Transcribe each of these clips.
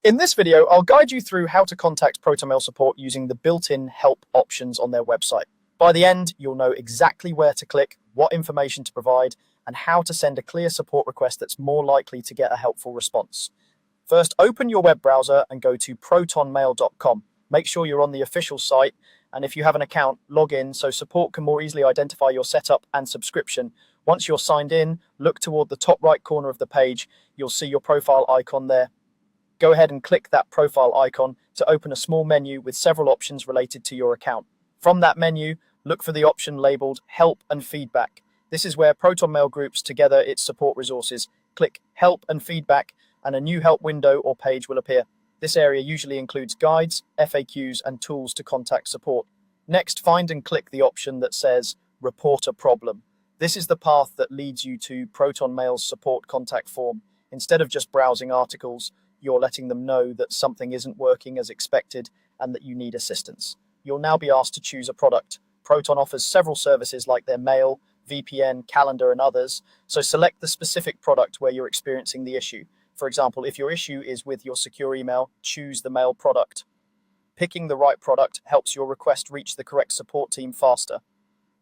In this video, I'll guide you through how to contact Protonmail support using the built-in help options on their website. By the end, you'll know exactly where to click, what information to provide, and how to send a clear support request that's more likely to get a helpful response. First, open your web browser and go to protonmail.com. Make sure you're on the official site, and if you have an account, log in so support can more easily identify your setup and subscription. Once you're signed in, look toward the top right corner of the page. You'll see your profile icon there. Go ahead and click that profile icon to open a small menu with several options related to your account. From that menu, look for the option labeled Help and Feedback. This is where Protonmail groups together its support resources. Click Help and Feedback and a new help window or page will appear. This area usually includes guides, FAQs, and tools to contact support. Next, find and click the option that says Report a Problem. This is the path that leads you to Protonmail's support contact form. Instead of just browsing articles, you're letting them know that something isn't working as expected and that you need assistance. You'll now be asked to choose a product. Proton offers several services like their mail, VPN, calendar, and others, so select the specific product where you're experiencing the issue. For example, if your issue is with your secure email, choose the mail product. Picking the right product helps your request reach the correct support team faster.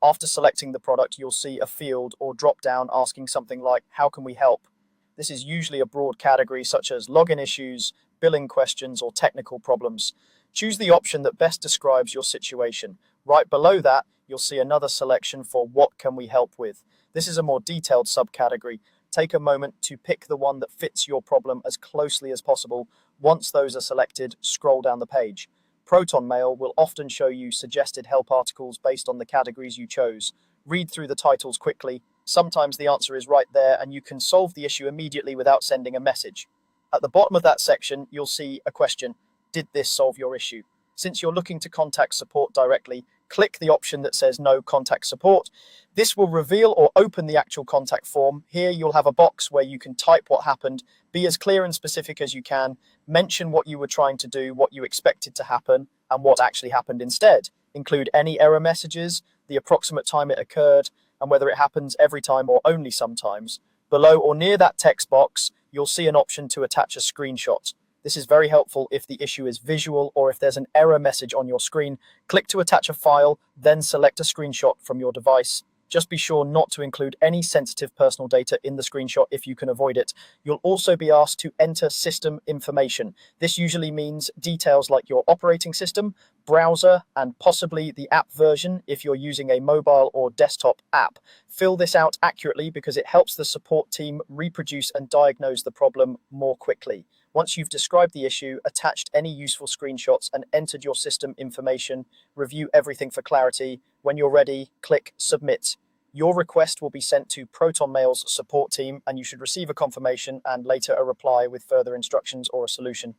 After selecting the product, you'll see a field or drop down asking something like, "How can we help?" This is usually a broad category such as login issues, billing questions, or technical problems. Choose the option that best describes your situation. Right below that, you'll see another selection for what can we help with. This is a more detailed subcategory. Take a moment to pick the one that fits your problem as closely as possible. Once those are selected, scroll down the page. Protonmail will often show you suggested help articles based on the categories you chose. Read through the titles quickly. Sometimes the answer is right there and you can solve the issue immediately without sending a message. At the bottom of that section, you'll see a question. Did this solve your issue? Since you're looking to contact support directly, click the option that says No Contact Support. This will reveal or open the actual contact form. Here you'll have a box where you can type what happened, be as clear and specific as you can, mention what you were trying to do, what you expected to happen, and what actually happened instead. Include any error messages, the approximate time it occurred, and whether it happens every time or only sometimes. Below or near that text box, you'll see an option to attach a screenshot. This is very helpful if the issue is visual or if there's an error message on your screen. Click to attach a file, then select a screenshot from your device. Just be sure not to include any sensitive personal data in the screenshot if you can avoid it. You'll also be asked to enter system information. This usually means details like your operating system, browser, and possibly the app version if you're using a mobile or desktop app. Fill this out accurately because it helps the support team reproduce and diagnose the problem more quickly. Once you've described the issue, attached any useful screenshots, and entered your system information, review everything for clarity. When you're ready, click Submit. Your request will be sent to Protonmail's support team, and you should receive a confirmation and later a reply with further instructions or a solution.